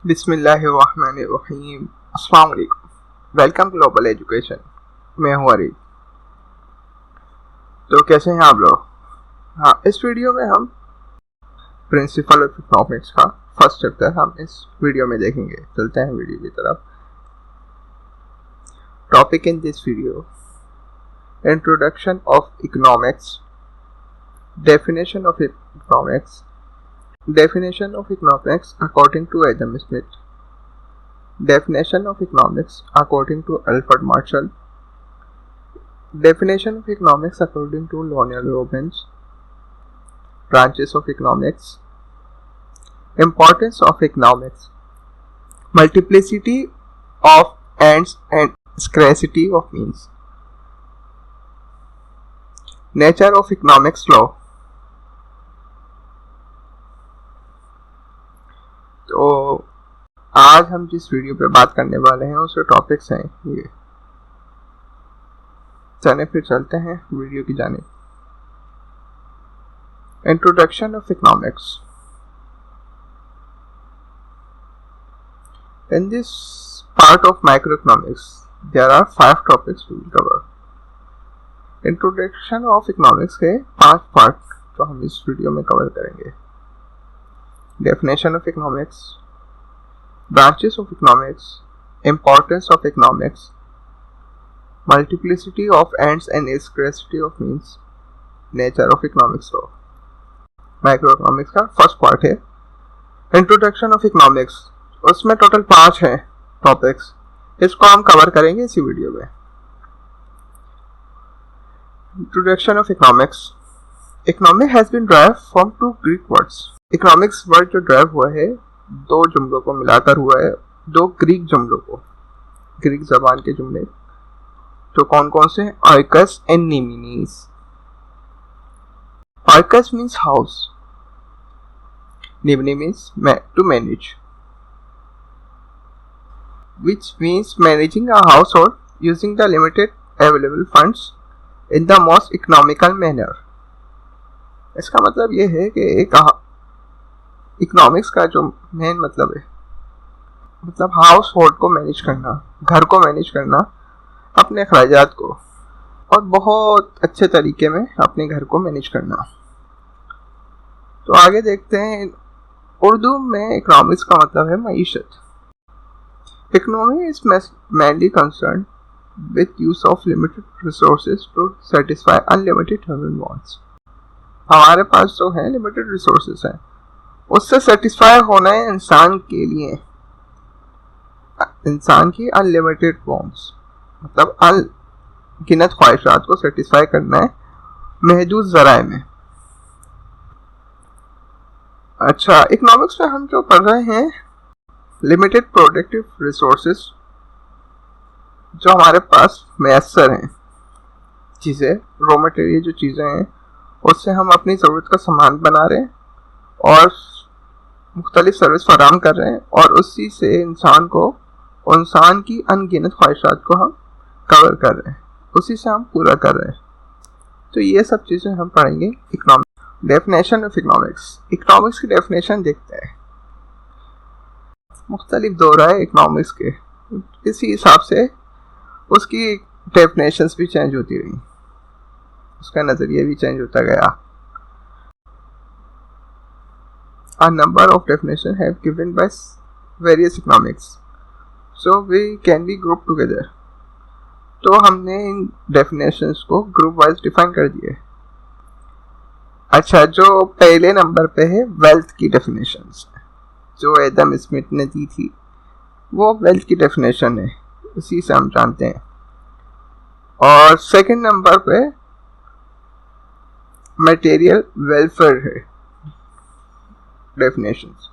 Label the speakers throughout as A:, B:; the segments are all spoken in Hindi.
A: बिस्मिल्लाहिर्रहमानिर्रहीम। अस्सलाम वालेकुम। Welcome global education. मैं हूँ अरीब। तो कैसे हैं आप लोग? हाँ, इस वीडियो में हम प्रिंसिपल ऑफ इकोनॉमिक्स का फर्स्ट चैप्टर हम इस वीडियो में देखेंगे। चलते हैं वीडियो की तरफ। Topic in this video: introduction of economics, definition of economics, definition of economics according to Adam Smith, definition of economics according to Alfred Marshall, definition of economics according to Lionel Robbins, branches of economics, importance of economics, multiplicity of ends and scarcity of means, nature of economics law. तो आज हम जिस वीडियो पे बात करने वाले हैं उसके टॉपिक्स हैं ये। चले फिर चलते हैं वीडियो की जानिब। Introduction of economics. In this part of microeconomics, there are 5 topics we will cover. Introduction of economics के 5 पार्ट जो हम इस वीडियो में कवर करेंगे। Definition of economics, branches of economics, importance of economics, multiplicity of ends and scarcity of means, nature of economics law. Micro economics का फर्स्ट पार्ट है इंट्रोडक्शन ऑफ इकोनॉमिक्स। उसमें टोटल 5 हैं टॉपिक्स, इसको हम कवर करेंगे इसी वीडियो में। Introduction of economics. Economic has been derived from 2 Greek words. Economics word जो ड्राइव हुआ है 2 जुमलों को मिलाकर हुआ है, 2 ग्रीक जुमलों को, ग्रीक जबान के जुमले। तो कौन कौन से? ओइकस एंड निमिनीस। ओइकस मीन्स हाउस, निमिनी means to manage, which means managing a household using the limited available funds in the most economical manner. इसका मतलब ये है कि एक इकोनॉमिक्स का जो मेन मतलब है, मतलब हाउस होल्ड को मैनेज करना, घर को मैनेज करना, अपने अखराजात को, और बहुत अच्छे तरीके में अपने घर को मैनेज करना। तो आगे देखते हैं। उर्दू में इकोनॉमिक्स का मतलब है मईशत। Economy is mainly concerned with use of limited resources to satisfy unlimited human wants. हमारे पास जो है लिमिटेड रिसोर्सेस हैं, उससे सेटिस्फाई होना है इंसान के लिए, इंसान की अनलिमिटेड वांट्स, मतलब अनगिनत ख्वाहिशात को सेटिस्फाई करना है महदूद ज़राए में। अच्छा, इकोनॉमिक्स में हम जो पढ़ रहे हैं लिमिटेड प्रोडक्टिव रिसोर्सेस जो हमारे पास मैसर हैं, चीज़ें, रॉ मटेरियल जो चीज़ें हैं, उससे हम अपनी ज़रूरत का सामान बना रहे हैं और मुख्तलिफ सर्विस फराहम कर रहे हैं, और उसी से इंसान की अनगिनत ख्वाहिशात को हम कवर कर रहे हैं, उसी से हम पूरा कर रहे हैं। तो ये सब चीज़ें हम पढ़ेंगे economics. Definition of economics. Economics की डेफिनेशन देखते हैं। मुख्तलिफ दौर आए इकोनॉमिक्स के, इसी हिसाब से उसकी डेफिनेशंस भी चेंज होती रही, उसका नज़रिया भी चेंज होता गया। A number of definitions have given by various economics, so we can be grouped together. तो हमने इन डेफिनेशंस को ग्रुप वाइज डिफाइन कर दिए। अच्छा, जो पहले नंबर पे है वेल्थ की डेफिनेशंस, जो एडम स्मिथ ने दी थी, वो वेल्थ की डेफिनेशन है, उसी से हम जानते हैं। और सेकंड नंबर पे मटेरियल वेलफेयर है डेफिनेशंस,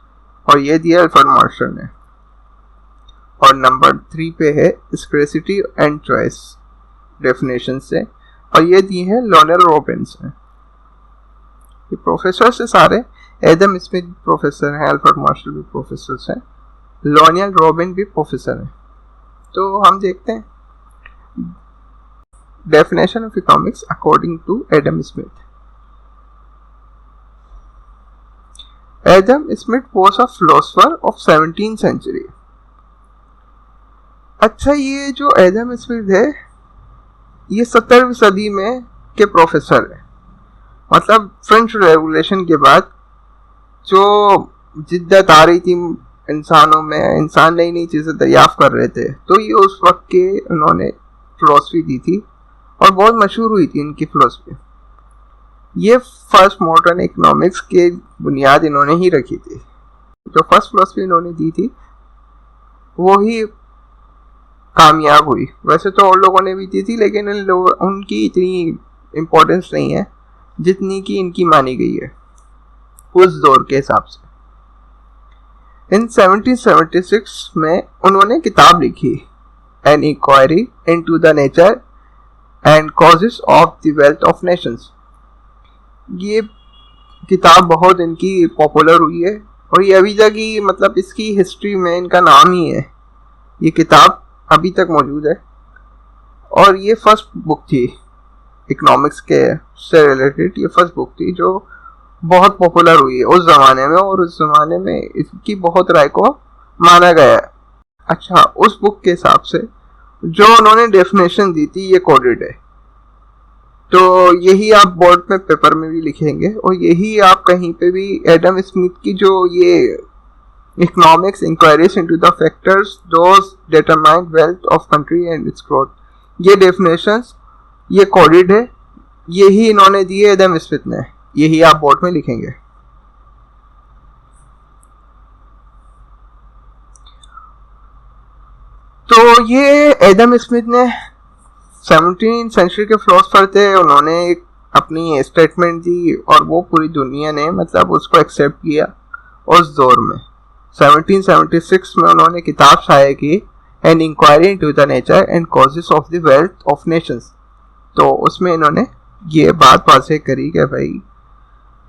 A: और ये दिया अल्फ्रेड मार्शल ने। और नंबर 3 पे है स्कैर्सिटी एंड चॉइस डेफिनेशन से, और ये दी है लियोनेल रॉबिन्स ने। ये प्रोफेसर से सारे, एडम स्मिथ प्रोफेसर हैं, अल्फ्रेड मार्शल भी प्रोफेसर हैं, लियोनेल रॉबिन भी प्रोफेसर हैं। तो हम देखते हैं definition of economics according to Adam Smith. Adam Smith was a philosopher of 17th century. अच्छा, ये जो एडम स्मिथ है ये 17वीं सदी में के प्रोफेसर है। मतलब फ्रेंच रेवोल्यूशन के बाद जो जिद्दत आ रही थी इंसानों में, इंसान नई नई चीज़ें दरियाफ्त कर रहे थे, तो ये उस वक्त के उन्होंने फिलोसफी दी थी और बहुत मशहूर हुई थी इनकी फिलोसफी। ये फर्स्ट मॉडर्न इकोनॉमिक्स के बुनियाद इन्होंने ही रखी थी। जो फर्स्ट फिलोसफी इन्होंने दी थी वो ही कामयाब हुई। वैसे तो और लोगों ने भी दी थी, लेकिन उनकी इतनी इम्पोर्टेंस नहीं है जितनी कि इनकी मानी गई है उस दौर के हिसाब से। इन 1776 में उन्होंने किताब लिखी, an inquiry into the nature and causes of the wealth of nations. ये किताब बहुत इनकी पॉपुलर हुई है और ये अभी तक ही, मतलब इसकी हिस्ट्री में इनका नाम ही है। ये किताब अभी तक मौजूद है और ये फर्स्ट बुक थी इकोनॉमिक्स के से रिलेटेड। ये फर्स्ट बुक थी जो बहुत पॉपुलर हुई है उस ज़माने में, और उस ज़माने में इसकी बहुत राय को माना गया है। अच्छा, उस बुक के हिसाब से जो उन्होंने डेफिनेशन दी थी ये कोडेड है, तो यही आप बोर्ड में पेपर में भी लिखेंगे और यही आप कहीं पे भी एडम स्मिथ की जो ये economics inquiries into the factors those determine wealth of country and its growth, ये डेफिनेशंस ये कोडेड है, यही इन्होंने दिए एडम स्मिथ ने, यही आप बोर्ड में लिखेंगे। तो ये एडम स्मिथ ने 17th सेंचुरी के फिलोसोफर थे। उन्होंने एक अपनी स्टेटमेंट दी और वो पूरी दुनिया ने मतलब उसको एक्सेप्ट किया उस दौर में। 1776 में उन्होंने किताब शाये की, an inquiry into the nature and causes of the wealth of nations. तो उसमें इन्होंने ये बात वाज़ेह करी कि भाई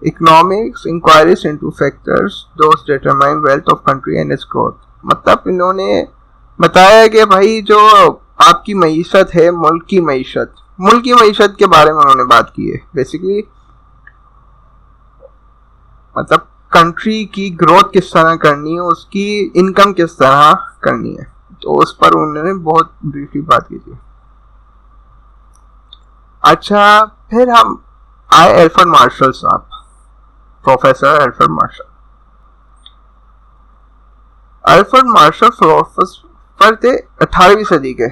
A: economics inquiries into factors those determine wealth of country and its growth. मतलब इन्होंने बताया कि भाई जो आपकी मईशत है, मुल्क की मईशत के बारे में उन्होंने बात की है। बेसिकली मतलब कंट्री की ग्रोथ किस तरह करनी है, उसकी इनकम किस तरह करनी है, तो उस पर उन्होंने बहुत ब्रीफली बात की थी। अच्छा, फिर हम आए एल्फ्रेड मार्शल साहब, professor Alfred Marshall. Alfred Marshall philosopher थे 18वीं सदी के,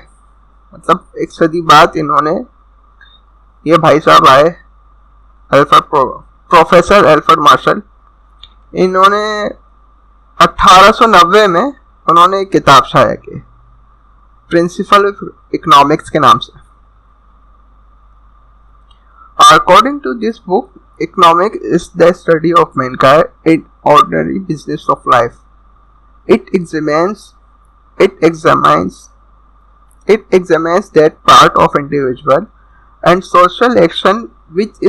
A: मतलब एक सदी बाद इन्होंने ये भाई साहब आए प्रोफेसर एल्फ्रेड मार्शल। इन्होंने 1890 में उन्होंने एक किताब शाया की, प्रिंसिपल ऑफ इकोनॉमिक्स के नाम से। According to this book, economics is the study of mankind in ordinary business of life. It examines that part of individual and social action which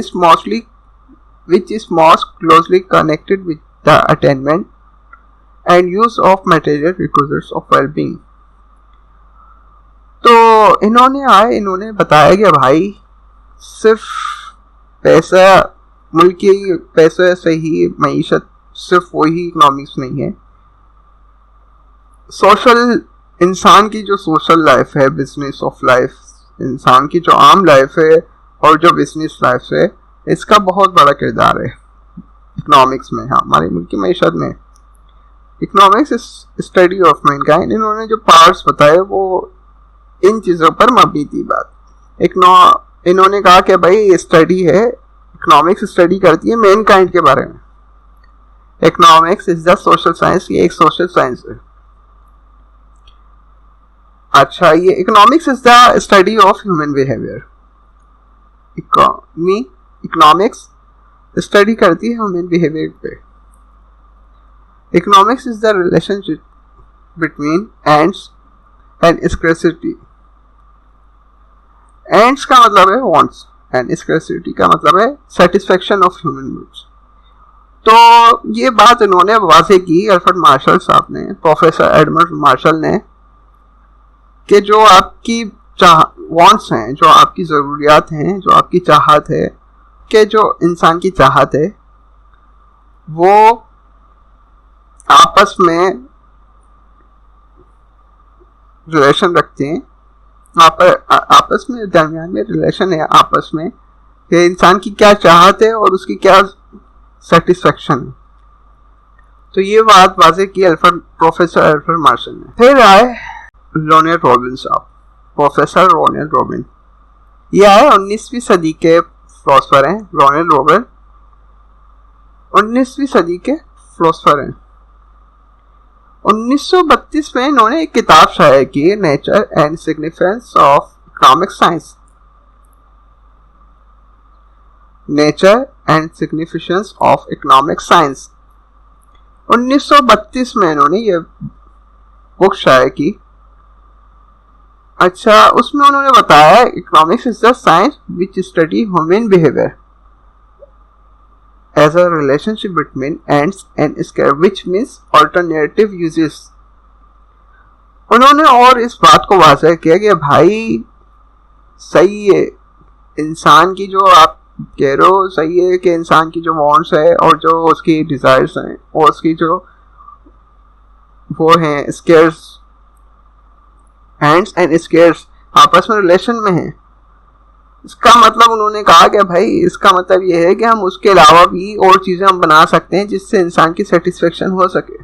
A: is most closely connected with the attainment and use of material resources of well-being. तो इन्होंने बताया कि भाई सिर्फ पैसा, मुल्क की पैसे से ही मईशत, सिर्फ वही इकोनॉमिक्स नहीं है। सोशल, इंसान की जो सोशल लाइफ है, बिजनेस ऑफ लाइफ, इंसान की जो आम लाइफ है और जो बिजनेस लाइफ है, इसका बहुत बड़ा किरदार है इकोनॉमिक्स में। हाँ, हमारे मुल्क की मईशत में economics is study of Mankind. इन्होंने जो पार्ट्स बताए वो इन चीज़ों पर मबनी थी बात। इन्होंने कहा कि भाई स्टडी है, इकोनॉमिक्स स्टडी करती है मैनकाइंड के बारे में। Economics is the social science, ये एक सोशल साइंस है। अच्छा, ये economics is the study of human behaviour. Economics study करती है ह्यूमन बिहेवियर पे। Economics is the relationship between ends and scarcity. Ends का मतलब है वांट्स एंड स्कैर्सिटी का मतलब है सेटिस्फेक्शन ऑफ ह्यूमन नीड्स। तो ये बात इन्होंने वाज़ेह की एल्फ्रेड मार्शल साहब ने, प्रोफेसर एडमंड मार्शल ने, कि जो आपकी वांट्स हैं, जो आपकी ज़रूरियात हैं, जो आपकी चाहत है, कि जो इंसान की चाहत है वो आपस में रिलेशन रखते हैं, आपस में दरमियान में रिलेशन है आपस में कि इंसान की क्या चाहत है और उसकी क्या सेटिस्फेक्शन है। तो ये बात वाजे की प्रोफेसर अल्फ्रेड मार्शल ने। फिर आए रोनेल रॉबिन साहब, प्रोफेसर रोनेल रॉबिन। ये आए 19वीं सदी के फिलोसोफर हैं। रोनेल रॉबिन 19वीं सदी के फिलोसोफर हैं। 1932 में इन्होंने एक किताब शाया की, nature and significance of economic science. Nature and significance of economic science 1932 में इन्होंने ये बुक शाया की। अच्छा, उसमें उन्होंने बताया economics is the science which study human behaviour as a relationship between ends and square, which means alternative uses। उन्होंने और इस बात को वाज़ह किया कि भाई सही है, इंसान की जो आप कह रहे हो सही है कि इंसान की जो वांट्स है और जो उसकी डिजायर्स हैं और उसकी जो वो हैं स्केयर्स, एंड्स एंड स्केयर्स आपस में रिलेशन में हैं। इसका मतलब उन्होंने कहा कि भाई इसका मतलब ये है कि हम उसके अलावा भी और चीज़ें हम बना सकते हैं जिससे इंसान की सेटिस्फेक्शन हो सके।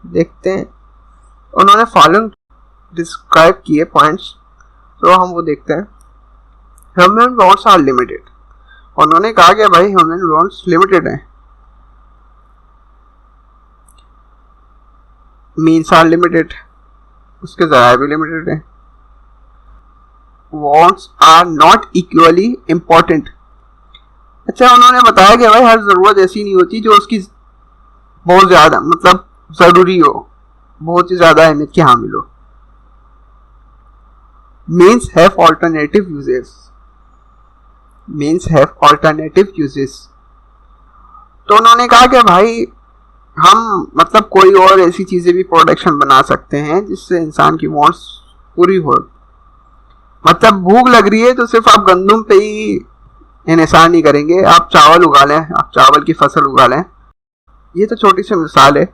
A: देखते हैं उन्होंने फॉलोइंग डिस्क्राइब किए पॉइंट्स, तो हम वो देखते हैं। Human wants are limited. उन्होंने कहा कि भाई ह्यूमन वांट्स लिमिटेड हैं। मीन्स आर लिमिटेड, उसके ज़राए भी लिमिटेड हैं। wants are not equally important। अच्छा, उन्होंने बताया कि भाई हर जरूरत ऐसी नहीं होती जो उसकी बहुत ज्यादा मतलब जरूरी हो, बहुत ही ज्यादा अहमियत की हामिल हो। means have alternative uses, means have alternative uses। तो उन्होंने कहा कि भाई हम मतलब कोई और ऐसी चीजें भी प्रोडक्शन बना सकते हैं जिससे इंसान की वांट्स पूरी हो। मतलब भूख लग रही है तो सिर्फ आप गंदम पे ही इन्हिसार नहीं करेंगे, आप चावल उगा लें, आप चावल की फसल उगा लें। ये तो छोटी सी मिसाल है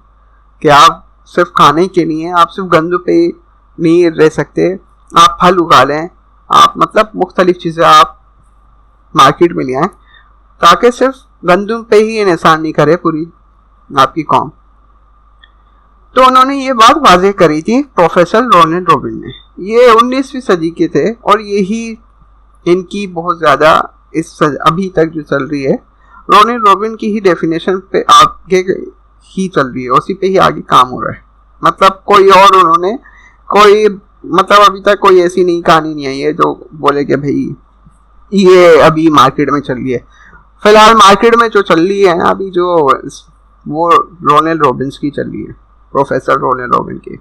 A: कि आप सिर्फ खाने के लिए आप सिर्फ गंदम पे ही नहीं रह सकते, आप फल उगा लें, आप मतलब मुख्तलिफ चीज़ें आप मार्केट में ले आएँ ताकि सिर्फ गंदम पे ही इन्हिसार नहीं करे पूरी आपकी कौम। तो उन्होंने ये बात वाज़ेह करी थी प्रोफेसर रोनेल रॉबिन ने। ये 19वीं सदी के थे और यही इनकी बहुत ज़्यादा इस अभी तक जो चल रही है रोनेल रॉबिन की ही डेफिनेशन पे आगे ही चल रही है, उसी पे ही आगे काम हो रहा है। मतलब कोई और उन्होंने कोई मतलब अभी तक कोई ऐसी नई कहानी नहीं आई है जो बोले कि भाई ये अभी मार्केट में चल रही है। फिलहाल मार्केट में जो चल रही है अभी जो वो रोनेल रॉबिन्स की चल रही है, प्रोफेसर रोनेल रॉबिन की।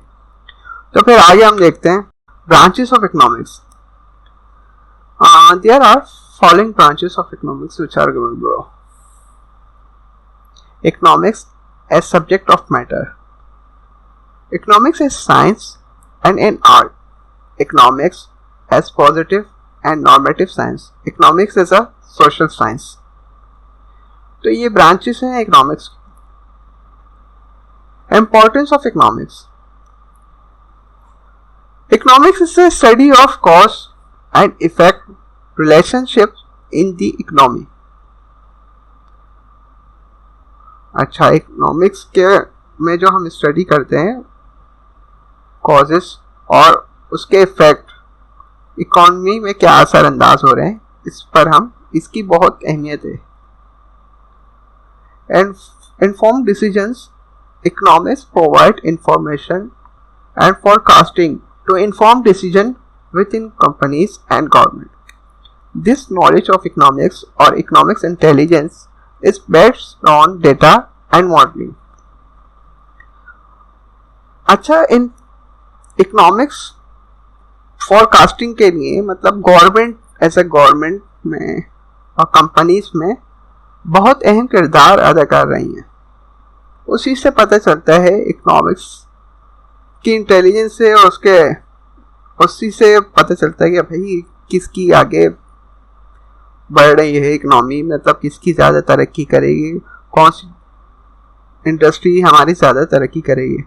A: तो फिर आगे हम देखते हैं branches of economics। There are following branches of economics which are given below. Economics as subject of matter. Economics is science and an art. Economics as positive and normative science. Economics is a social science. तो ये branches हैं economics। Importance of economics. Economics is a study of cause and effect relationships in the economy। अच्छा, इकोनॉमिक्स के में जो हम स्टडी करते हैं कॉजेस और उसके इफेक्ट इकोनॉमी में क्या असर अंदाज हो रहे हैं, इस पर हम इसकी बहुत अहमियत है। And inform decisions economics provide information and forecasting to inform decision within companies and government। This knowledge of economics or economics intelligence is based on data and modeling। अच्छा, इन इकोनॉमिक्स फोरकास्टिंग के लिए मतलब गवर्नमेंट ऐसे गवर्नमेंट में और कंपनीज में बहुत अहम किरदार अदा कर रही हैं। उसी से पता चलता है इकोनॉमिक्स की इंटेलिजेंस से और उसके उसी से पता चलता है कि भाई किसकी आगे बढ़ रही है इकोनॉमी, मतलब किसकी ज़्यादा तरक्की करेगी, कौन सी इंडस्ट्री हमारी ज़्यादा तरक्की करेगी।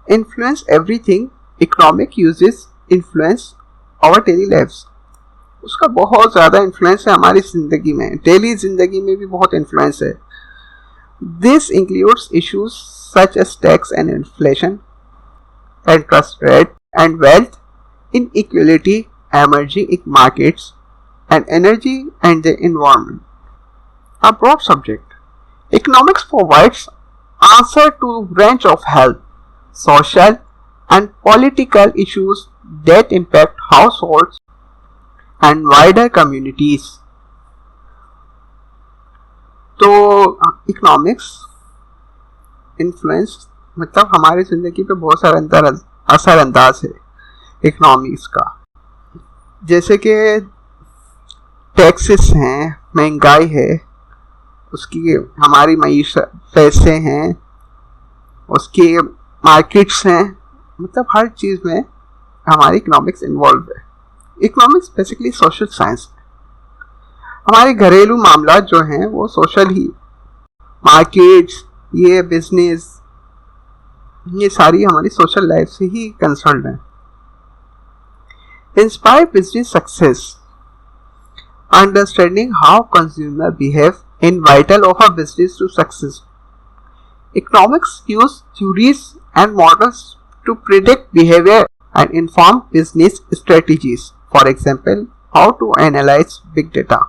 A: Influence everything, economic uses influence our daily lifes. उसका बहुत ज़्यादा इन्फ्लुएंस है हमारी ज़िंदगी में, डेली ज़िंदगी में भी बहुत इन्फ्लुएंस है। This includes issues such as tax and inflation, interest rate and wealth inequality emerging in markets and energy and the environment. A broad subject. Economics provides answer to a range of health, social and political issues that impact households and wider communities. तो इकोनॉमिक्स इन्फ्लुएंस मतलब हमारी ज़िंदगी पे बहुत सारा असरअंदाज है इकोनॉमिक्स का, जैसे कि टैक्सेस हैं, महंगाई है, उसकी हमारी मईशत, पैसे हैं, उसकी मार्केट्स हैं, मतलब हर चीज़ में हमारी इकोनॉमिक्स इन्वॉल्व है। इकोनॉमिक्स बेसिकली सोशल साइंस है। हमारे घरेलू मामला जो हैं वो सोशल ही, मार्केट्स, ये बिजनेस, ये सारी हमारी सोशल लाइफ से ही कंसर्न है। Inspire business success. Understanding how consumers behave is vital of a business to success. Economics use theories and models to predict behavior and inform business strategies. For example, how to analyze big data.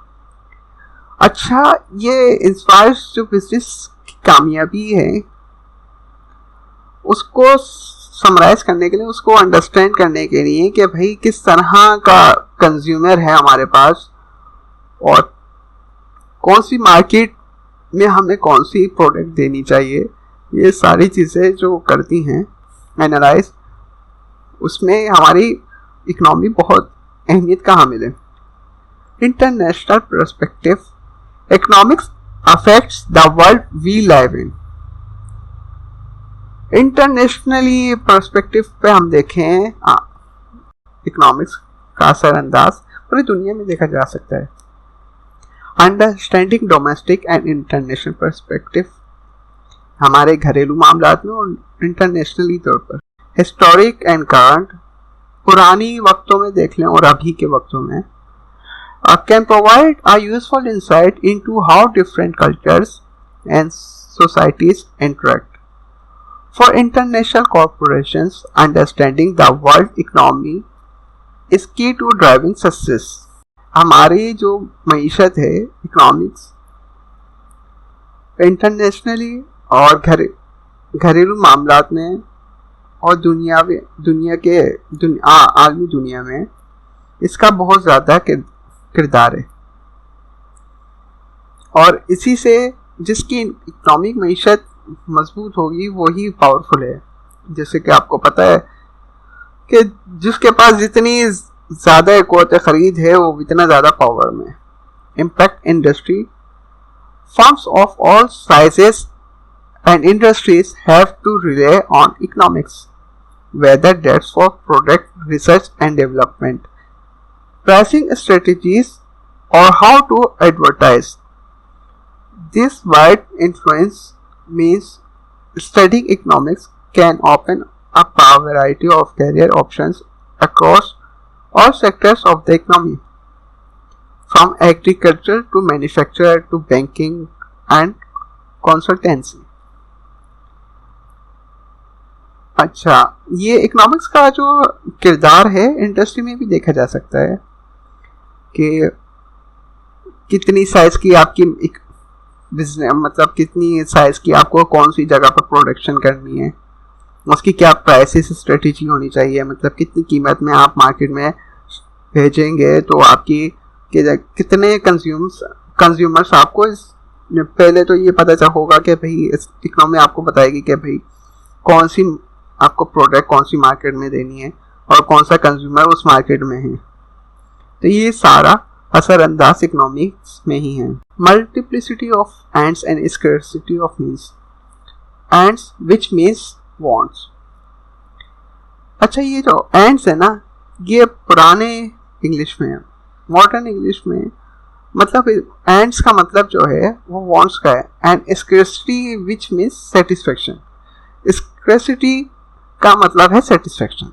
A: अच्छा, ये इंस्पायर जो बिजनेस की कामयाबी है उसको समराइज करने के लिए, उसको अंडरस्टैंड करने के लिए कि भाई किस तरह का कंज्यूमर है हमारे पास और कौन सी मार्केट में हमें कौन सी प्रोडक्ट देनी चाहिए, ये सारी चीज़ें जो करती हैं एनालाइज, उसमें हमारी इकनॉमी बहुत अहमियत का हामिल है। International perspective. Economics affects the world we live in. Internationally perspective पे हम देखें इकोनॉमिक्स का असरअंदाज पूरी दुनिया में देखा जा सकता है। Understanding domestic and international perspective, हमारे घरेलू मामलात में और इंटरनेशनली तौर पर। हिस्टोरिक एंड करंट, पुरानी वक्तों में देख लें और अभी के वक्तों में। Can provide a useful insight into how different cultures and societies interact. For international corporations, understanding the world economy is key to driving success. हमारी जो मईशत है इकोनॉमिक्स इंटरनेशनली और घरेलू मामलात में और आलमी दुनिया में इसका बहुत ज़्यादा किरदार है, और इसी से जिसकी इकोनॉमिक मईशत मजबूत होगी वही पावरफुल है। जैसे कि आपको पता है कि जिसके पास जितनी ज़्यादा क़ुव्वत ख़रीद है वो इतना ज़्यादा पावर में। Impact industry. Firms of all sizes and industries have to rely on economics, whether that's for product research and development, pricing strategies, or how to advertise. This wide influence means studying economics can open up a variety of career options across all sectors of the economy, from agriculture to manufacture to banking and consultancy. अच्छा, ये इकोनॉमिक्स का जो किरदार है इंडस्ट्री में भी देखा जा सकता है कि कितनी साइज की आपकी बिजनेस, मतलब कितनी साइज की आपको कौन सी जगह पर प्रोडक्शन करनी है, उसकी क्या प्राइसेस स्ट्रेटेजी होनी चाहिए, मतलब कितनी कीमत में आप मार्केट में भेजेंगे तो आपकी कितने कंज्यूमर्स आपको पहले तो ये पता चल होगा कि भाई इस इकोनॉमी आपको बताएगी कि भाई कौन सी आपको प्रोडक्ट कौन सी मार्केट में देनी है और कौन सा कंज्यूमर उस मार्केट में है। तो ये सारा असरअंदाज इकोनॉमिक्स में ही है। Multiplicity of ends and scarcity of means. Ends which means wants. अच्छा, ये जो एंड्स है ना, ये पुराने इंग्लिश में है, मॉडर्न इंग्लिश में मतलब एंड्स का मतलब जो है वो वांट्स का है, and scarcity which means satisfaction. Scarcity का मतलब है satisfaction.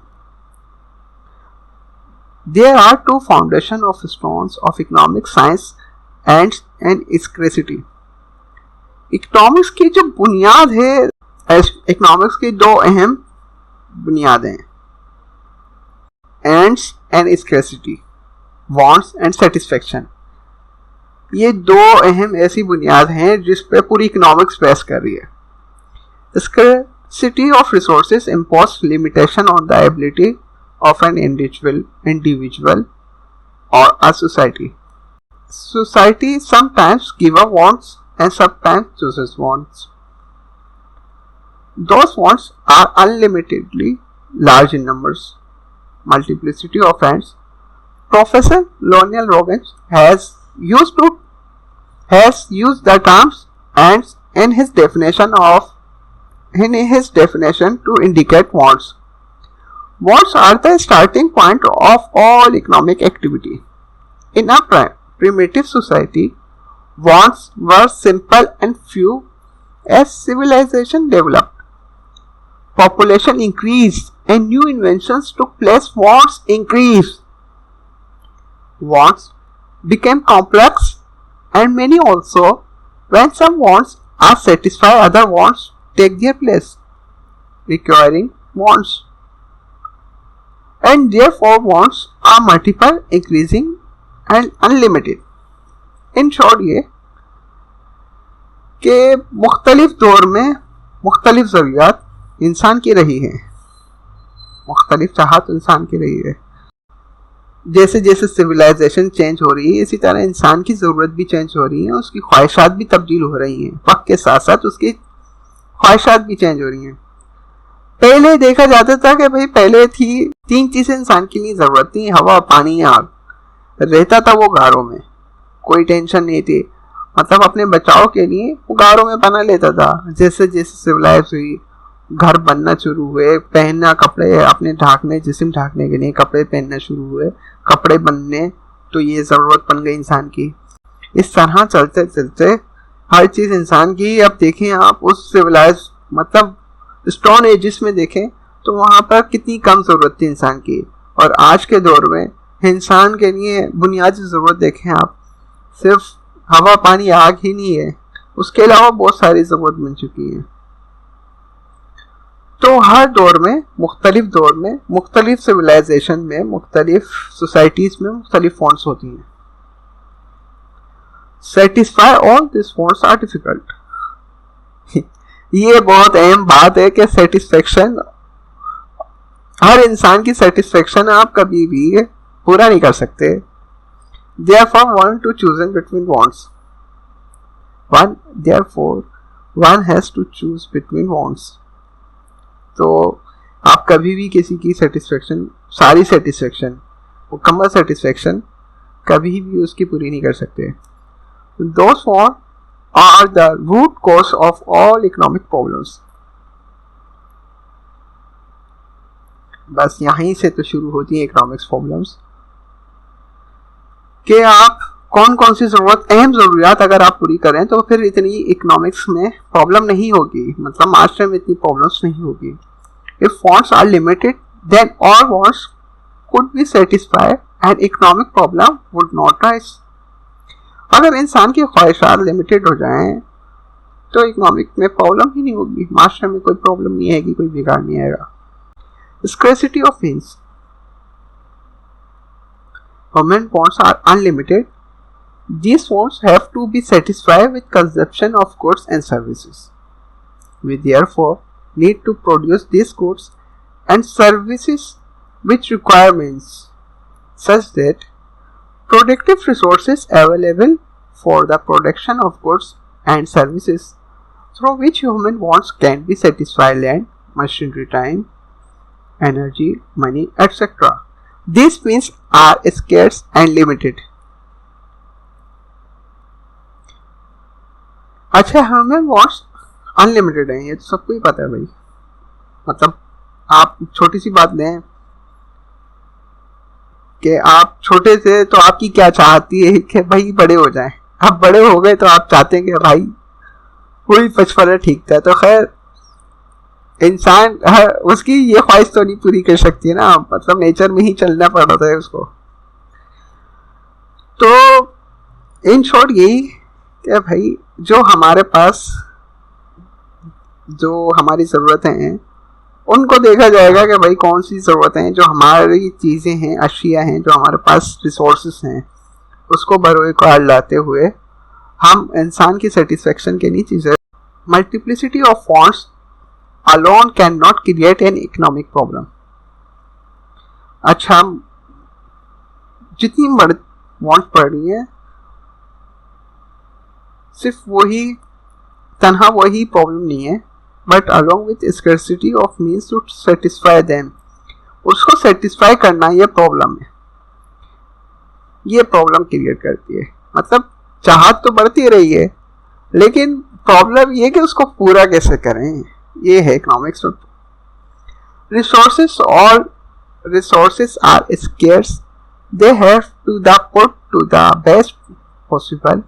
A: There are two foundation of stones of economic science and scarcity. Economics की जो बुनियाद है, इकोनॉमिक्स की दो अहम बुनियादें हैं, ends and scarcity, wants and satisfaction. ये दो अहम ऐसी बुनियाद हैं जिस पे पूरी इकोनॉमिक्स बेस कर रही है। Scarcity of resources impose limitation on the ability of an individual or a society. Society sometimes give up wants and sometimes chooses wants. Those wants are unlimitedly large in numbers, multiplicity of ends. Professor Lionel Robbins has used the terms ends in his definition to indicate wants. Wants are the starting point of all economic activity. In a primitive society, wants were simple and few. As civilization developed, population increased and new inventions took place, wants increased. Wants became complex and many also. When some wants are satisfied, other wants take their place, requiring wants. And therefore wants are multiple, increasing and unlimited. In short ये कि मुख्तलिफ दौर में मुख्तलिफ ज़रूरियात इंसान की रही हैं, मुख्तलिफ चाहत इंसान की रही है। जैसे जैसे सिविलाइजेशन चेंज हो रही है इसी तरह इंसान की ज़रूरत भी चेंज हो रही है, उसकी ख्वाहिशात भी तब्दील हो रही हैं, वक्त के साथ साथ उसकी ख्वाहिशात भी चेंज हो रही हैं। पहले देखा जाता था कि भाई पहले थी 3 चीजें इंसान के लिए जरूरत थी, हवा पानी आग। रहता था वो गारों में, कोई टेंशन नहीं थी, मतलब अपने बचाव के लिए वो गारों में पना लेता था। जैसे जैसे सिविलाइज हुई, घर बनना शुरू हुए, पहनना कपड़े अपने ढाकने जिस्म ढाकने के लिए कपड़े पहनना शुरू हुए, कपड़े बनने तो ये जरूरत बन गई इंसान की। इस तरह चलते चलते हर चीज इंसान की, अब देखें आप उस सिविलाइज मतलब स्टोन एजिस में देखें तो वहां पर कितनी कम जरूरत थी इंसान की, और आज के दौर में इंसान के लिए बुनियादी जरूरत देखें आप, सिर्फ हवा पानी आग ही नहीं है, उसके अलावा बहुत सारी जरूरत बन चुकी है। तो हर दौर में मुख्तलिफ सिविलाइजेशन में, मुख्तलिफ सोसाइटीज में मुख्तलिफ वॉन्ट्स होती हैं। Satisfy all this wants are difficult. ये बहुत अहम बात है कि सेटिस्फेक्शन, हर इंसान की सेटिस्फेक्शन आप कभी भी पूरा नहीं कर सकते। Therefore, one to choose between wants. One has to choose between wants. तो आप कभी भी किसी की सेटिस्फेक्शन, सारी सेटिस्फेक्शन, मुकम्मल सेटिस्फेक्शन कभी भी उसकी पूरी नहीं कर सकते। Those wants are the root cause of all economic problems. बस यहीं से तो शुरू होती है इकोनॉमिक्स प्रॉब्लम्स, कि आप कौन कौन सी जरूरत, अहम जरूरियात अगर आप पूरी करें तो फिर इतनी इकोनॉमिक्स में प्रॉब्लम नहीं होगी, मतलब मास्टर में इतनी प्रॉब्लम्स नहीं होगी। If wants are limited, then all wants could be satisfied and economic problem would not rise. अगर इंसान की ख्वाहिशात लिमिटेड हो जाएं तो इकोनॉमिक में प्रॉब्लम ही नहीं होगी, मास्टर में कोई प्रॉब्लम नहीं आएगी, कोई बिगाड़ नहीं आएगा। Scarcity of means. When wants are unlimited, these wants have to be satisfied with consumption of goods and services. We therefore need to produce these goods and services which require means, such that productive resources available for the production of goods and services through which human wants can be satisfied: land, machinery, time, energy, money, etc. These means are scarce and limited. अच्छा, हमें वॉन्ट्स अनलिमिटेड है, ये तो सबको ही पता है भाई। मतलब आप छोटी सी बात लें, कि आप छोटे थे तो आपकी क्या चाहती है कि भाई बड़े हो जाएं, अब बड़े हो गए तो आप चाहते हैं कि भाई वही बचपना ठीक था। तो खैर इंसान उसकी ये ख्वाहिश तो नहीं पूरी कर सकती है ना, मतलब नेचर में ही चलना पड़ रहा है उसको। तो इन शॉर्ट यही कि भाई जो हमारे पास जो हमारी ज़रूरतें हैं उनको देखा जाएगा कि भाई कौन सी ज़रूरतें हैं, जो हमारी चीज़ें हैं, अशिया हैं, जो हमारे पास रिसोर्सेस हैं, उसको बरोकार लाते हुए हम इंसान की सेटिस्फेक्शन के लिए चीज़ें। Multiplicity of wants alone can not create an economic problem. अच्छा, जितनी वांट पड़ रही है सिर्फ वही तनहा वही प्रॉब्लम नहीं है, but along with scarcity of means to satisfy them, उसको सेटिस्फाई करना ये प्रॉब्लम है, ये प्रॉब्लम क्रिएट करती है। मतलब चाहत तो बढ़ती रही है लेकिन प्रॉब्लम ये कि उसको पूरा कैसे करें, ये है इकोनॉमिक्स। रिसोर्सेस और resources are scarce, they have to the put to the best possible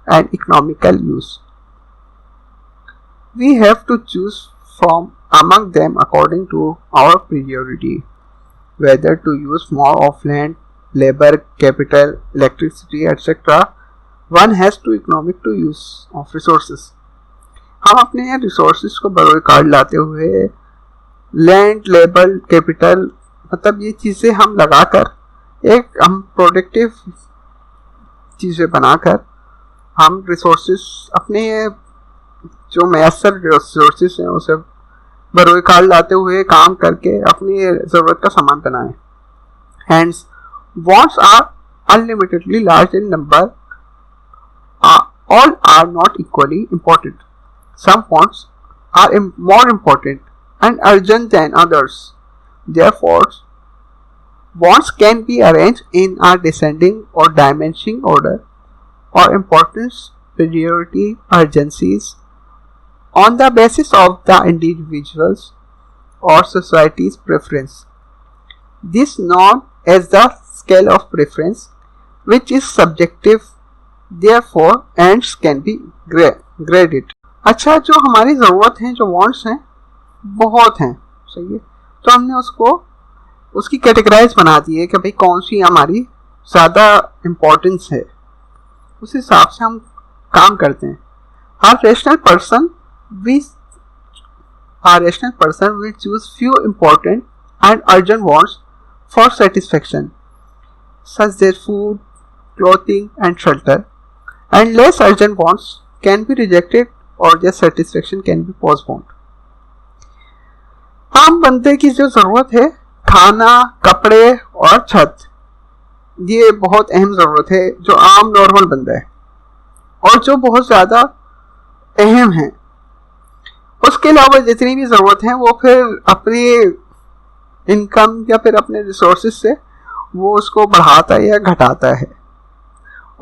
A: and economical use. We have to choose from among them according to our priority, whether to use more of land, labor, capital, electricity, etc. One has to economic to use of resources. हम अपने रिसोर्सेज को बरोकार लाते हुए लैंड, लेबर, कैपिटल, मतलब ये चीज़ें हम लगाकर एक हम प्रोडक्टिव चीज़ें बनाकर हम रिसोर्सेज अपने जो मैसर रिसोर्सेज हैं उसे बरोकार लाते हुए काम करके अपनी ज़रूरत का सामान बनाएं। Hence, wants are unlimitedly large in number. All are not equally important. Some wants are more important and urgent than others. Therefore, wants can be arranged in a descending or diminishing order or importance, priority, urgencies on the basis of the individual's or society's preference. This known as the scale of preference, which is subjective, therefore ends can be graded. अच्छा, जो हमारी ज़रूरत है, जो wants हैं बहुत हैं, सही है, तो हमने उसको उसकी कैटेगराइज बना दी है कि भाई कौन सी हमारी ज़्यादा इम्पोर्टेंस है, उस हिसाब से हम काम करते हैं। Our rational person will choose few important and urgent wants for satisfaction, such as food, clothing and shelter, and less urgent wants can be rejected or their satisfaction can be postponed. आम बंदे की जो ज़रूरत है, खाना, कपड़े और छत, ये बहुत अहम ज़रूरत है जो आम नॉर्मल बंदा है, और जो बहुत ज़्यादा अहम है। उसके अलावा जितनी भी ज़रूरत है वो फिर अपनी इनकम या फिर अपने रिसोर्सेज से वो उसको बढ़ाता है या घटाता है।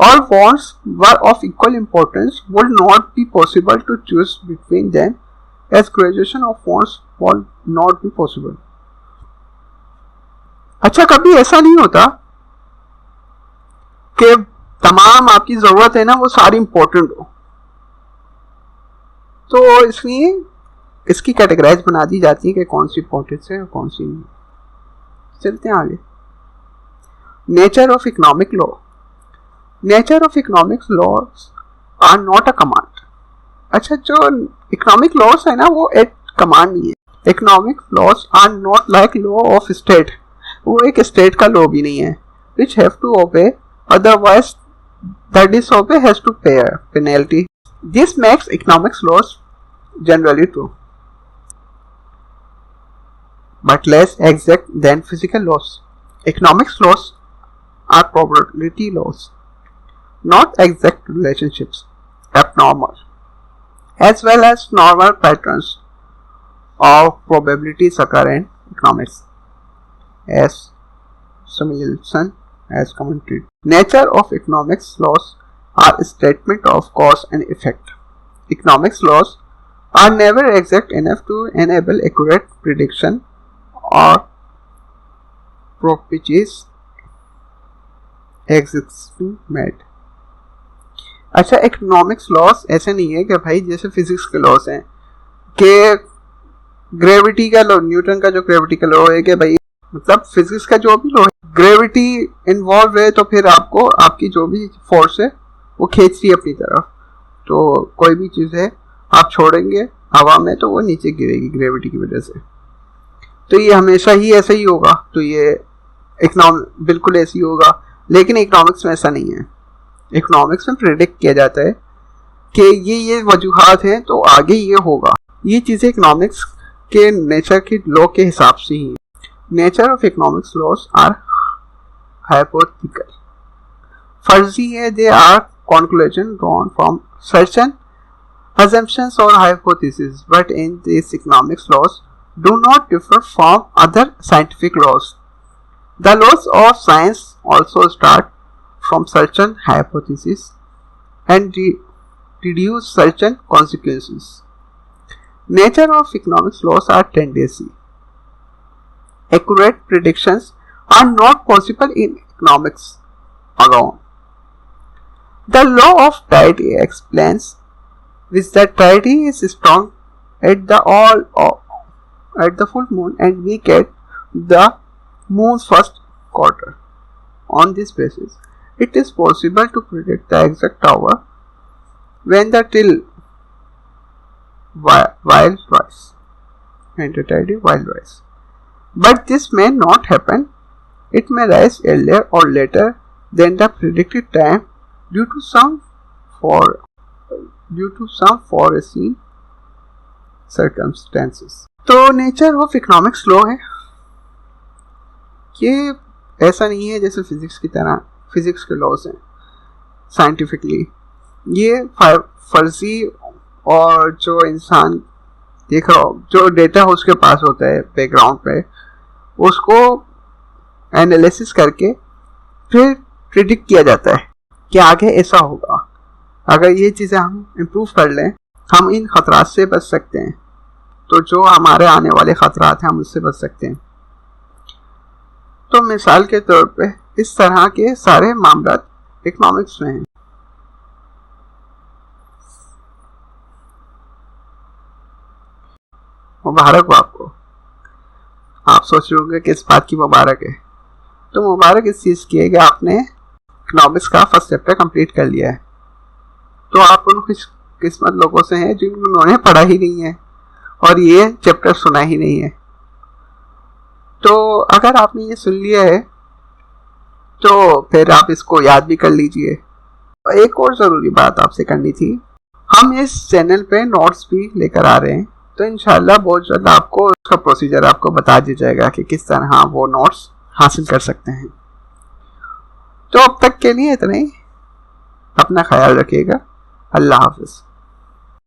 A: All wants were of equal importance would not be possible to choose between them, as graduation of wants would not be possible. अच्छा, कभी ऐसा नहीं होता कि तमाम आपकी ज़रूरत है ना वो सारी इंपॉर्टेंट हो, तो इसलिए इसकी कैटेगराइज बना दी जाती है कि कौन सी इंपॉर्टेंस है और कौन सी नहीं। चलते हैं आगे। Nature of economic law. Nature of economics laws are not a command. अच्छा, जो इकोनॉमिक लॉज है ना वो एक कमांड नहीं है। Economic laws are not like law of state, वो एक स्टेट का लॉ भी नहीं है, which have to obey, otherwise the disobey has to pay a penalty. This makes economics laws generally true but less exact than physical laws. Economics laws are probability laws, not exact relationships, abnormal, as well as normal patterns of probabilities occur in economics, as Samuelson has commented. Nature of economics laws are a statement of cause and effect. Economics laws are never exact enough to enable accurate prediction or propitious existing made। अच्छा, इकोनॉमिक्स लॉस ऐसे नहीं है कि भाई जैसे फिजिक्स के लॉस हैं कि ग्रेविटी का लॉ, न्यूटन का जो ग्रेविटी का लॉ है कि भाई मतलब फिजिक्स का जो भी लॉ है, ग्रेविटी इन्वॉल्व है तो फिर आपको आपकी जो भी फोर्स है वो खींच रही है अपनी तरफ। तो कोई भी चीज़ है आप छोड़ेंगे हवा में तो वो नीचे गिरेगी ग्रेविटी की वजह से। तो ये हमेशा ही ऐसा ही होगा। तो ये बिल्कुल ऐसे ही होगा, लेकिन इकोनॉमिक्स में ऐसा नहीं है। इकोनॉमिक्स में प्रेडिक्ट किया जाता है कि ये वजूहात हैं तो आगे ये होगा। ये चीज़ें इकोनॉमिक्स के नेचर की लॉ के हिसाब से ही। Nature of economics laws are hypothetical, फर्जी है। They are conclusion drawn from certain assumptions or hypotheses, but in these economics laws do not differ from other scientific laws. The laws of science also start from certain hypotheses and deduce certain consequences. Nature of economics laws are tendency. Accurate predictions are not possible in economics alone. The law of tidity explains which the tidity is strong at the full moon and weak at the moon's first quarter. On this basis, it is possible to predict the exact hour when the till will rise and the tidity will rise. But this may not happen. It may rise earlier or later than the predicted time due to some foreseen circumstances. तो नेचर ऑफ इकोनॉमिक्स लॉ है, ये ऐसा नहीं है जैसे फिजिक्स की तरह फिजिक्स के लॉज हैं साइंटिफिकली। ये फर्जी और जो इंसान देख रहा हो, जो डेटा उसके पास होता है बैकग्राउंड पे, उसको एनालिसिस करके फिर प्रिडिक्ट किया जाता है कि आगे ऐसा होगा। अगर ये चीज़ें हम इम्प्रूव कर लें, हम इन ख़तरात से बच सकते हैं। तो जो हमारे आने वाले ख़तरात हैं हम उससे बच सकते हैं। तो मिसाल के तौर पे इस तरह के सारे मामला इकोनॉमिक्स में हैं। मुबारक हो आपको। आप सोच रहे होंगे कि इस बात की मुबारक है। तो मुबारक इस चीज़ की है कि आपने इकोनॉमिक्स का फर्स्ट चैप्टर कंप्लीट कर लिया है। तो आप उन किस्मत लोगों से हैं जिन्होंने पढ़ा ही नहीं है और ये चैप्टर सुना ही नहीं है। तो अगर आपने ये सुन लिया है तो फिर आप इसको याद भी कर लीजिए। एक और ज़रूरी बात आपसे करनी थी, हम इस चैनल पे नोट्स भी लेकर आ रहे हैं। तो इंशाल्लाह बहुत जल्द आपको उसका प्रोसीजर आपको बता दिया जाएगा कि किस तरह वो नोट्स हासिल कर सकते हैं। तो अब तक के लिए इतना ही। अपना ख्याल रखिएगा। अल्लाह हाफ़िज़।